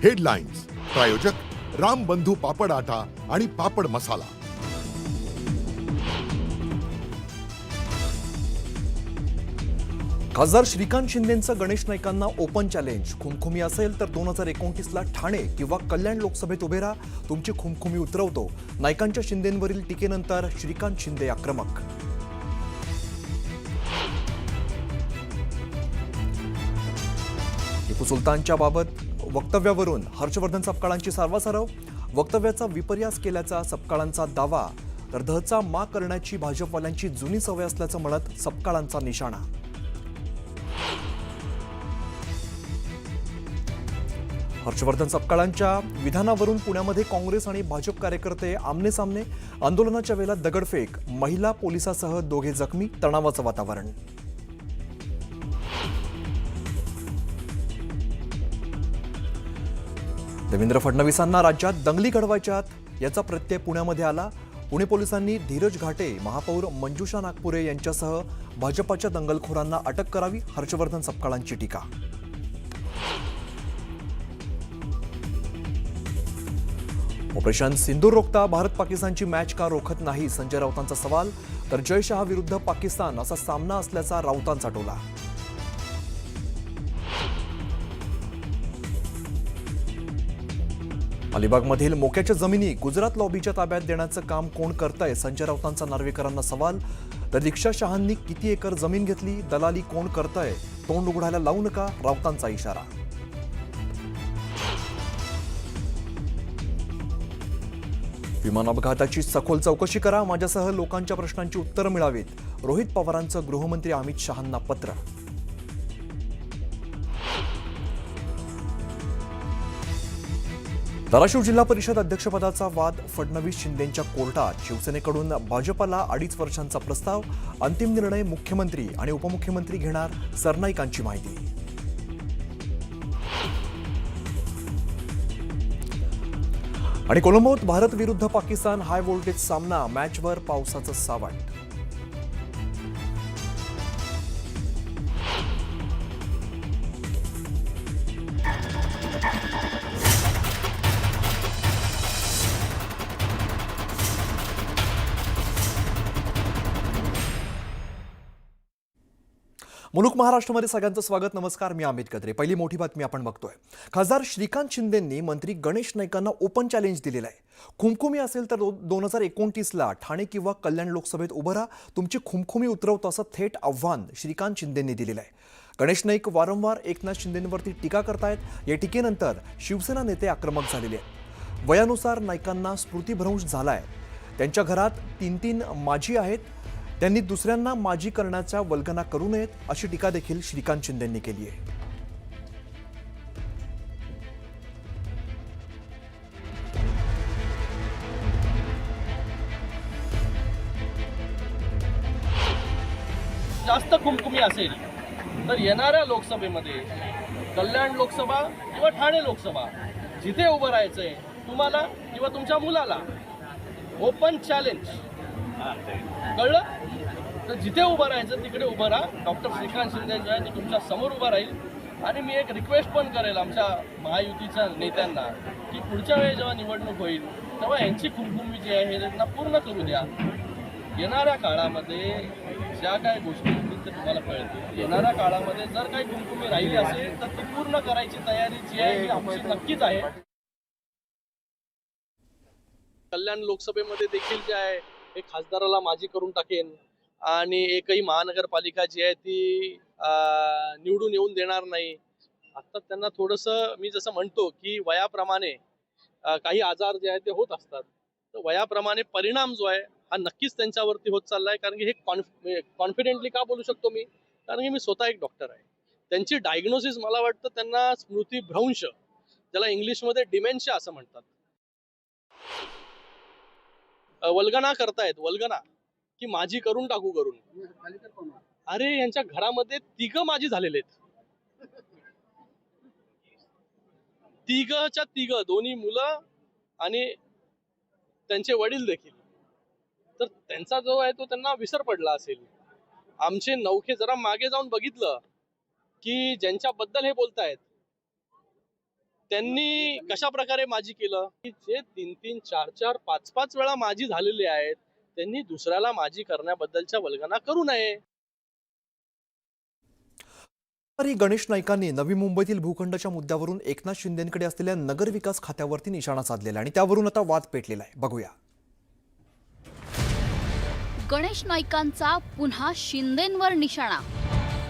Headlines प्रायोजक राम बंधू पापड आटा आणि पापड मसाला। खासदार श्रीकांत शिंदेंचं गणेश नाईकांना ओपन चॅलेंज। खुमखुमी असेल तर 2029ला ठाणे किंवा कल्याण लोकसभेत उभे राहा, तुमची खुमखुमी उतरवतो। नाईकांच्या शिंदेंवरील टीकेनंतर श्रीकांत शिंदे आक्रमक। टिपू सुलतानच्या बाबत वक्तव्यावरून हर्षवर्धन सपकाळांची सारवासारव। वक्तव्याचा विपर्यास केल्याचा सपकाळांचा दावा, तर दहचा मा करण्याची भाजपवाल्यांची जुनी सवय असल्याचं म्हणत सपकाळांचा निशाणा। हर्षवर्धन सपकाळांच्या विधानावरून पुण्यामध्ये काँग्रेस आणि भाजप कार्यकर्ते आमने सामने। आंदोलनाच्या वेळेला दगडफेक, महिला पोलिसासह दोघे जखमी, तणावाचं वातावरण। देवेंद्र फडणवीसांना राज्यात दंगली घडवायच्यात याचा प्रत्यय पुण्यामध्ये आला। पुणे पोलिसांनी धीरज घाटे, महापौर मंजुषा नागपुरे यांच्यासह भाजपाच्या दंगलखोरांना अटक करावी, हर्षवर्धन सपकाळांची टीका। ऑपरेशन सिंदूर रोखता भारत पाकिस्तानची मॅच का रोखत नाही, संजय राऊतांचा सवाल। तर जय शहा विरुद्ध पाकिस्तान असा सामना असल्याचा राऊतांचा टोला। अलिबागमधील मोक्याच्या जमिनी गुजरात लॉबीच्या ताब्यात देण्याचं काम कोण करतंय, संजय राऊतांचा नार्वेकरांना सवाल। तर दीक्षा शहांनी किती एकर जमीन घेतली, दलाली कोण करतंय, तोंड उघडायला लावू नका, राऊतांचा इशारा। विमान अपघाताची सखोल चौकशी करा, माझ्यासह लोकांच्या प्रश्नांची उत्तरं मिळावीत, रोहित पवारांचं गृहमंत्री अमित शहांना पत्र। धाराशिव जिल्हा परिषद अध्यक्षपदाचा वाद फडणवीस शिंदेंच्या कोर्टात। शिवसेनेकडून भाजपला 2.5 वर्षांचा प्रस्ताव, अंतिम निर्णय मुख्यमंत्री आणि उपमुख्यमंत्री घेणार, सरनाईकांची माहिती। आणि कोलंबोत भारत विरुद्ध पाकिस्तान हाय व्होल्टेज सामना, मॅचवर पावसाचं सावट। मुलुक महाराष्ट्रामध्ये सगळ्यांचं स्वागत। नमस्कार, मी अमित कद्रे। पहिली मोठी बातमी आपण बघतोय। खासदार श्रीकांत शिंदेंनी मंत्री गणेश नाईकांना ओपन चॅलेंज दिलेलं आहे। खुमखुमी असेल तर 2029ला ठाणे किंवा कल्याण लोकसभेत उभं राहा, तुमची खुमखुमी उतरवतो असं थेट आव्हान श्रीकांत शिंदेंनी दिलेलं आहे। गणेश नाईक वारंवार एकनाथ शिंदेंवरती टीका करतायत। या टीकेनंतर शिवसेना नेते आक्रमक झालेले आहेत। वयानुसार नाईकांना स्मृतिभ्रंश झालाय। त्यांच्या घरात 3 माजी आहेत, त्यांनी दुसऱ्यांना माजी करण्याच्या वल्गना करू नयेत, अशी टीका देखील श्रीकांत शिंदेंनी केली आहे। जास्त खुमखुमी असेल तर येणाऱ्या लोकसभेमध्ये कल्याण लोकसभा किंवा ठाणे लोकसभा जिथे उभं राहायचंय तुम्हाला किंवा तुमच्या मुलाला, ओपन चॅलेंज, कळलं? तर जिथे उभं राहायचं तिकडे उभं राहा। डॉक्टर श्रीकांत शिंदे जो आहे ते तुमच्या समोर उभा राहील। आणि मी एक रिक्वेस्ट पण करेल आमच्या महायुतीच्या नेत्यांना की पुढच्या वेळी जेव्हा निवडणूक होईल तेव्हा यांची खुमखुमी जी आहे हे त्यांना पूर्ण करू द्या। येणाऱ्या काळामध्ये ज्या काही गोष्टी होतील ते तुम्हाला कळतील। येणाऱ्या काळामध्ये जर काही खुमखुमी राहिली असेल तर ती पूर्ण करायची तयारी जी आहे ही आमची नक्कीच आहे। कल्याण लोकसभेमध्ये देखील जे आहे एक खासदाराला माजी करून टाकेन आणि एकही महानगरपालिका जी आहे ती निवडून येऊन देणार नाही। आता त्यांना थोडंसं मी जसं म्हणतो की वयाप्रमाणे काही आजार जे आहेत ते होत असतात, तर वयाप्रमाणे परिणाम जो आहे हा नक्कीच त्यांच्यावरती होत चाललाय। कारण की हे कॉन्फिडेंटली का बोलू शकतो मी, कारण की मी स्वतः एक डॉक्टर आहे। त्यांची डायग्नोसिस मला वाटतं त्यांना स्मृतिभ्रंश, ज्याला इंग्लिशमध्ये डिमेन्शिया असं म्हणतात, वल्गना करतायत, वल्गना की माझी करून टाकू करून। अरे यांच्या घरामध्ये 3 माझी झालेले आहेत, 3च्या 3, दोन्ही मुलं आणि त्यांचे वडील देखील। तर त्यांचा जो आहे तो त्यांना विसर पडला असेल। आमचे नौखे जरा मागे जाऊन बघितलं की ज्यांच्याबद्दल हे बोलतायत त्यांनी कशा प्रकारे माजी केलं की जे 3-3, 4-4, 5-5 वेळा माजी झालेले आहेत त्यांनी दुसऱ्याला माजी करण्याबद्दलच्या वल्गना करू नये. तरी गणेश नाईकांनी नवी मुंबईतील भूखंडाच्या मुद्द्यावरून एकनाथ शिंदेंकडे असलेल्या नगरविकास खात्यावरती निशाणा साधलेला आणि त्यावरून आता वाद पेटलेला आहे. बघूया. गणेश नाईकांचा पुन्हा शिंदेंवर निशाणा.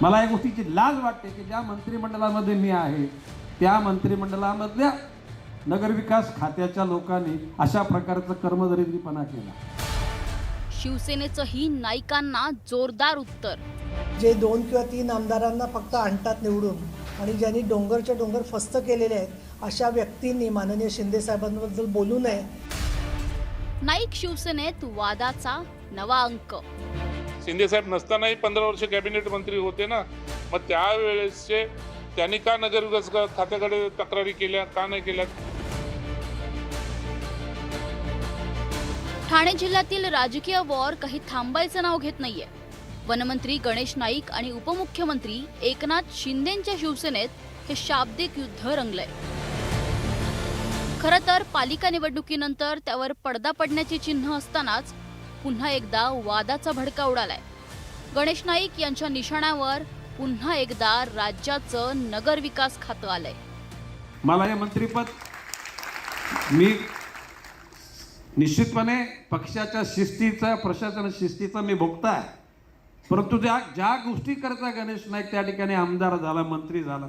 मला या गोष्टीची लाज वाटते की ज्या मंत्रिमंडळामध्ये मी आहे त्या मंत्रिमंडळामधल्या नगरविकास खात्याच्या लोकांनी अशा प्रकारचा कर्मदरिद्रीपणा केला. शिवसेनेचंही नाईकांना जोरदार उत्तर. जे 2 किंवा 3 आमदारांना फक्त आणतात निवडून आणि ज्यांनी डोंगरच्या डोंगर फस्त केलेले आहेत अशा व्यक्तींनी माननीय शिंदे साहेबांबद्दल बोलू नये. नाईक शिवसेनेत वादाचा नवा अंक. शिंदे साहेब नसतानाही 15 वर्ष कॅबिनेट मंत्री होते ना, मग त्यावेळेसचे त्यांनी का नगरविकास खात्याकडे तक्रारी केल्या, का नाही केल्या? ठाणे जिल्ह्यातील राजकीय वॉर काही थांबायचं नाव घेत नाहीये. वनमंत्री गणेश नाईक आणि उपमुख्यमंत्री एकनाथ शिंदेंच्या शिवसेनेत हे शाब्दिक युद्ध रंगलंय. खरं तर पालिका निवडणुकीनंतर त्यावर पडदा पडण्याची चिन्ह असतानाच पुन्हा एकदा वादाचा भडका उडालाय. गणेश नाईक यांच्या निशाण्यावर पुन्हा एकदा राज्याचं नगरविकास खातं आलंय. मला हे मंत्रिपद मी निश्चितपणे पक्षाच्या शिस्तीचा प्रशासन शिस्तीचा मी भोगता आहे, परंतु ज्या गोष्टी करता गणेश नाईक त्या ठिकाणी आमदार झाला, मंत्री झाला,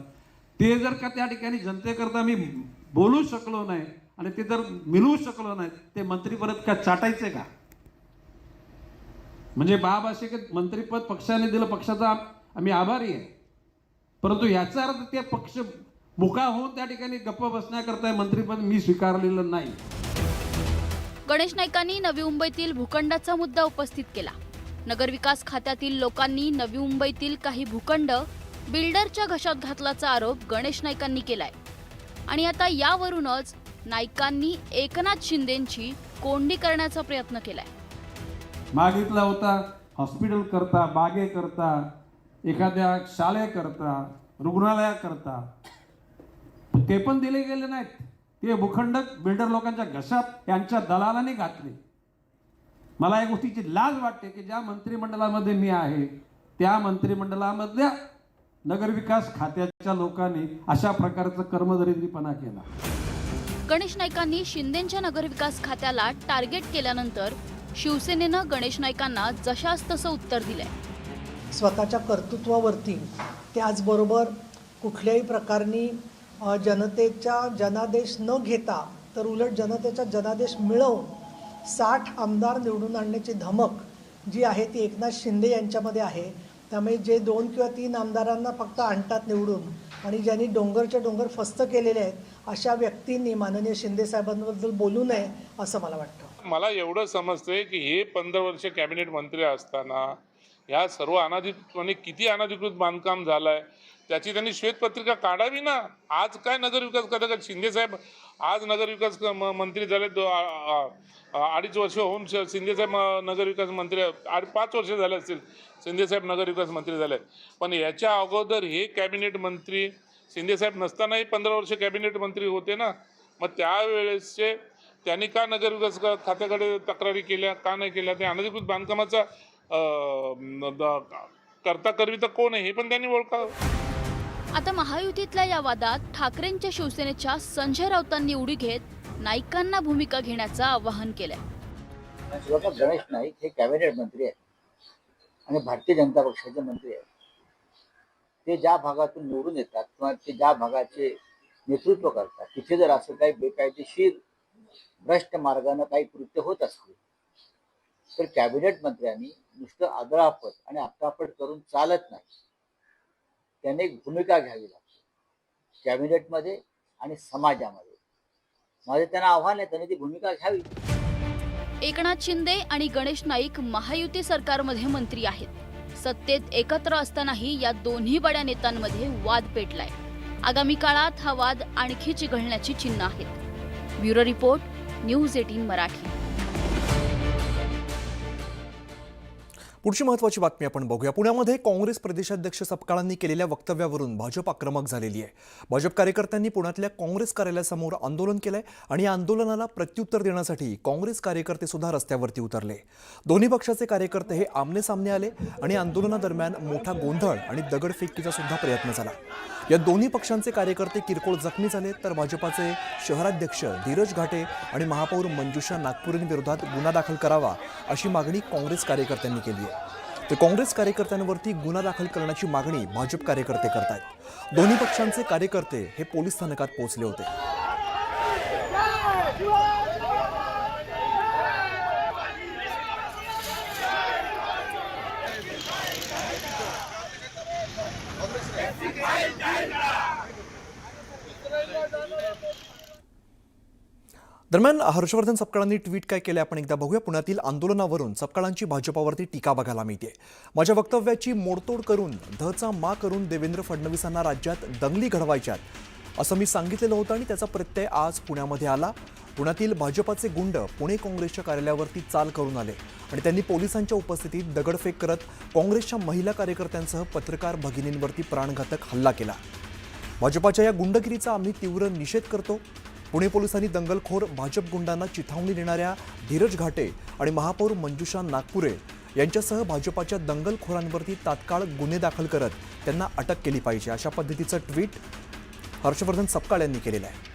ते जर का त्या ठिकाणी जनतेकरता मी बोलू शकलो नाही आणि ते जर मिळवू शकलो नाही, ते मंत्रीपद का चाटायचे का? म्हणजे बाब असे की मंत्रीपद पक्षाने दिलं, पक्षाचा आम्ही आभारी आहे, परंतु याचा अर्थ ते पक्ष मुका होऊन त्या ठिकाणी गप्प बसण्याकरता मंत्रीपद मी स्वीकारलेलं नाही. गणेश नाईकांनी नवी मुंबईतील भूखंडाचा मुद्दा उपस्थित केला. नगरविकास खात्यातील लोकांनी नवी मुंबईतील काही भूखंड बिल्डरच्या घशात घातल्याचा आरोप गणेश नाईकांनी केलाय. आणि आता यावरूनच नाईकांनी एकनाथ शिंदेंची कोंडी करण्याचा प्रयत्न केलाय. मागितला होता हॉस्पिटल करता, बागे करता, एखाद्या शाळेकरता, रुग्णालयाकरता, ते पण दिले गेले नाहीत. ते भूखंड बिल्डर लोकांच्या घशात यांच्या दलालांनी घातले. मला या गोष्टीची लाज वाटते की ज्या मंत्रिमंडळामध्ये मी आहे त्या मंत्रिमंडळामधल्या नगरविकास खात्याच्या लोकांनी अशा प्रकारचा कर्मदरिद्रीपणा केला. गणेश नाईकांनी शिंदेंच्या नगरविकास खात्याला टार्गेट केल्यानंतर शिवसेनेनं गणेश नाईकांना जशास तसं उत्तर दिलंय. स्वतःच्या कर्तृत्वावरती त्याचबरोबर कुठल्याही प्रकारनी जनतेचा जनादेश न घेता तर उलट जनतेचा जनादेश मिळवून 60 आमदार निवडून आणण्याची धमक जी आहे ती एकनाथ शिंदे यांच्यामध्ये आहे. त्यामुळे जे 2 किंवा 3 आमदारांना फक्त आणतात निवडून आणि ज्यांनी डोंगरच्या डोंगर फस्त केलेले आहेत अशा व्यक्तींनी माननीय शिंदे साहेबांबद्दल बोलू नये असं मला वाटतं. मला एवढं समजतंय की हे 15 वर्ष कॅबिनेट मंत्री असताना ह्या सर्व अनाधिकृतपणे किती अनाधिकृत बांधकाम झालंय त्याची त्यांनी श्वेतपत्रिका काढावी ना. आज काय नगरविकास करता? शिंदे साहेब आज नगरविकास मंत्री झाले, 2.5 वर्ष होऊन शिंदे साहेब नगरविकास मंत्री, 5 वर्ष झाले असतील शिंदे साहेब नगरविकास मंत्री झाले. पण याच्या अगोदर हे कॅबिनेट मंत्री शिंदे साहेब नसतानाही 15 वर्ष कॅबिनेट मंत्री होते ना, मग त्यावेळेसचे त्यांनी का नगरविकास खात्याकडे तक्रारी केल्या, का नाही केल्या? ते अनधिकृत बांधकामाचा करता करविता कोण आहे हे पण त्यांनी ओळखावं. आता महायुतीतल्या या वादात ठाकरेंच्या शिवसेनेच्या संजय राऊतांनी उडी घेत नाईकांना भूमिका घेण्याचं आवाहन केलंय. गणेश नाईक हे कॅबिनेट मंत्री आहेत आणि भारतीय जनता पक्षाचे मंत्री आहेत. ते ज्या भागातून निवडून येतात किंवा ते ज्या भागाचे नेतृत्व करतात तिथे जर असं काही बेकायदेशीर भ्रष्ट मार्गाने काही कृत्य होत असतील तर कॅबिनेट मंत्र्यांनी नुसतं आदळापट आणि आपटापट करून चालत नाही. त्याने एक भूमिका घ्यावी लागते कॅबिनेटमध्ये आणि समाजामध्ये. माझे त्यांना आव्हान आहे, त्यांनी ती भूमिका घ्यावी. एकनाथ शिंदे आणि गणेश नाईक महायुती सरकारमध्ये मंत्री आहेत. सत्तेत एकत्र असतानाही या दोन्ही बड्या नेत्यांमध्ये वाद पेटलाय. आगामी काळात हा वाद आणखी चिघळण्याची चिन्ह आहेत. Bureau report, news 18 Marathi. पुढची महत्त्वाची बातमी आपण बघूया. पुण्यामध्ये काँग्रेस प्रदेशाध्यक्ष सपकाळांनी केलेल्या वक्तव्यावरून भाजप आक्रमक झालेली आहे. भाजप कार्यकर्त्यांनी पुण्यातल्या काँग्रेस कार्यालयासमोर आंदोलन केलंय आणि या आंदोलनाला प्रत्युत्तर देण्यासाठी काँग्रेस कार्यकर्ते सुद्धा रस्त्यावरती उतरले. दोन्ही पक्षाचे कार्यकर्ते हे आमने सामने आले आणि आंदोलनादरम्यान मोठा गोंधळ आणि दगडफेकीचा सुद्धा प्रयत्न झाला. या दोन्ही पक्षांचे कार्यकर्ते किरकोळ जखमी झाले, तर भाजपाचे शहराध्यक्ष धीरज घाटे आणि महापौर मंजुषा नागपुरेंविरोधात गुन्हा दाखल करावा अशी मागणी काँग्रेस कार्यकर्त्यांनी केली आहे. तर काँग्रेस कार्यकर्त्यांवरती गुन्हा दाखल करण्याची मागणी भाजप कार्यकर्ते करतायत. दोन्ही पक्षांचे कार्यकर्ते हे पोलीस स्थानकात पोहोचले होते. दरम्यान हर्षवर्धन सपकाळांनी ट्विट काय केलं आपण एकदा बघूया. पुण्यातील आंदोलनावरून सपकाळांची भाजपावरती टीका बघायला मिळते. माझ्या वक्तव्याची मोडतोड करून धचा मा करून देवेंद्र फडणवीसांना राज्यात दंगली घडवायच्यात असं मी सांगितलेलं होतं आणि त्याचा प्रत्यय आज पुण्यामध्ये आला. पुण्यातील भाजपाचे गुंड पुणे काँग्रेसच्या कार्यालयावरती चाल करून आले आणि त्यांनी पोलिसांच्या उपस्थितीत दगडफेक करत काँग्रेसच्या महिला कार्यकर्त्यांसह पत्रकार भगिनींवरती प्राणघातक हल्ला केला. भाजपाच्या या गुंडगिरीचा आम्ही तीव्र निषेध करतो. पुणे पोलिसांनी दंगलखोर भाजप गुंडांना चिथावणी देणाऱ्या धीरज घाटे आणि महापौर मंजुषा नागपुरे यांच्यासह भाजपाच्या दंगलखोरांवरती तात्काळ गुन्हे दाखल करत त्यांना अटक केली पाहिजे अशा पद्धतीचं ट्विट हर्षवर्धन सपकाळ यांनी केलेलं आहे.